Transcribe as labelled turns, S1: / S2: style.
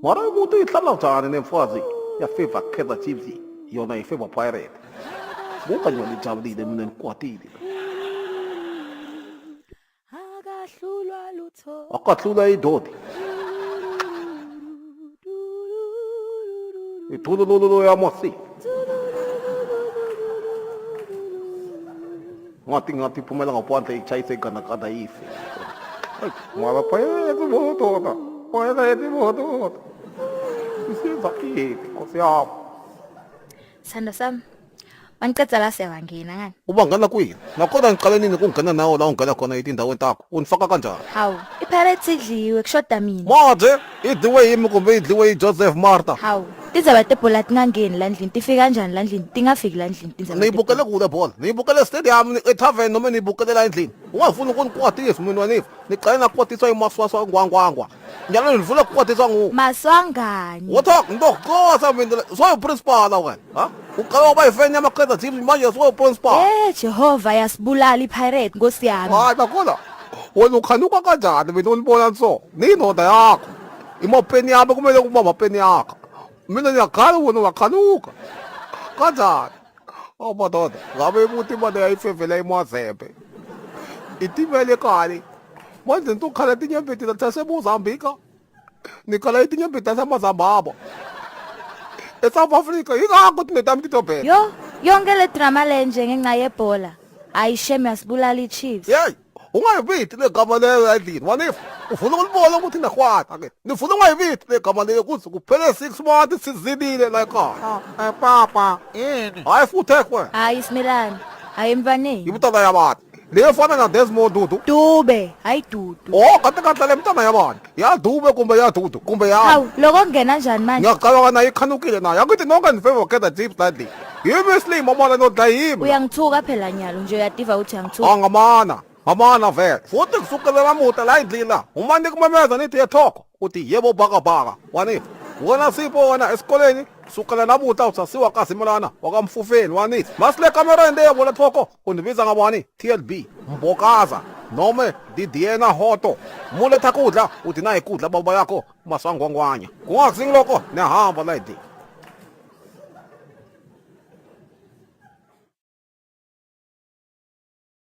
S1: Mara umuntu ihlala njani nemfazi yafeva Kaizer Chiefs yona ifeva Pirate. Ngokanye lijabulile mina nikwatile.
S2: Akahlulwa lutho.
S1: Akahlula idodi. Ithululu yamosi. Ngati phumela ngaphandle ichayise ganakada ife. Mara Pirate moto. Pirate moto. Isiza kithi Nkosi yami.
S2: Sanda sami. Maniceda la siyabangena ngani?
S1: Ubangana kwini? Nakhona ngiqale nini ukungena nawo la ungena khona itindaweni takho? Unifaka kanjani?
S2: Hawu, iPirates idliwe kushoda mina.
S1: Manje idliwe yimi kumbe idliwe Joseph Martha?
S2: Hawu, tizaba tebhola tingangeni la ndlini, tifika kanjani la ndlini? Tingafiki la ndlini tizaba.
S1: Niyibukele kude bhola. Niyibukele stadium etavern noma niyibukele la endlini. Ungafuni ukunikwatisa mina wanifu. Niqale nakwatiswa imaswaswa ngwangwangwa. Njalo nivula ukwatiswa ngo.
S2: Maswangani.
S1: Wothok ndoqosa mina. So principal wena, ha? Uqala uba ifan yama Kaizer Chiefs manje so principal.
S2: Jehova yasibulala iPirate Nkosi yami.
S1: Hayi bakhola. Wena ukhanuka kanjani mina unibona so? Ninoda yakho. Imopeni yami kumele kuba mapeni yakho. Mina ngiyakhala wena wakhanuka. Kanjani? Oh madoda, ngabe ukuthi imali yayifevela eMozambique. Itimele kali. Manje ntukhala tinyembeti taseMozambique. Nikhala itinyembeti taseMozambique. eSouth Africa yingakho tinetambi titobhela.
S2: Yo, yonke le drama lenje ngenxa yebhola. Ayisheme yasibulala iChiefs.
S1: Hey, ungayibithi legama leyo endlini. Wanifu, ufuna ukulibona ukuthi nakhwata ke. Nifuna ungayibithi legama leyo kuze kuphele 6 months sizilile la ekhaya. Papa, yini? Hayi futhi ekwe.
S2: Hayi Smilani, hayi mvaneni.
S1: Ibutana yabantu. Leyo fana na Desmond Dudu.
S2: Dube, hayi Dudu.
S1: Oh, kanti le mntana yabantu. Ya Dube kumbe ya Dudu kumbe ya.
S2: Hawu, loko ngena kanjani manje?
S1: Ngiyaqala na ikhanukile na. Yakuthi nonke nifeva Kaizer Chiefs la ndini. Yimi Slim mama no dlayimi.
S2: Uyangithuka phela nyalo nje uyativa uthi angithuka.
S1: Angamana. Amana vele. Futhi kusukela lamuta la endlini. Uma nikumemeza nithi yethoko uthi yebo bhaka. Wanithi. Wona sipho wona esikoleni sukela lamuta usasiwa kaZimelana wakamfufeni wanithi. Masile camera ende yabo thoko unibiza ngabani? TLB Mbokaza noma Didiena Hoto. Mule thakudla uthi na ikudla baba yakho masangwangwanya. Kungakusingiloko nehamba la endlini.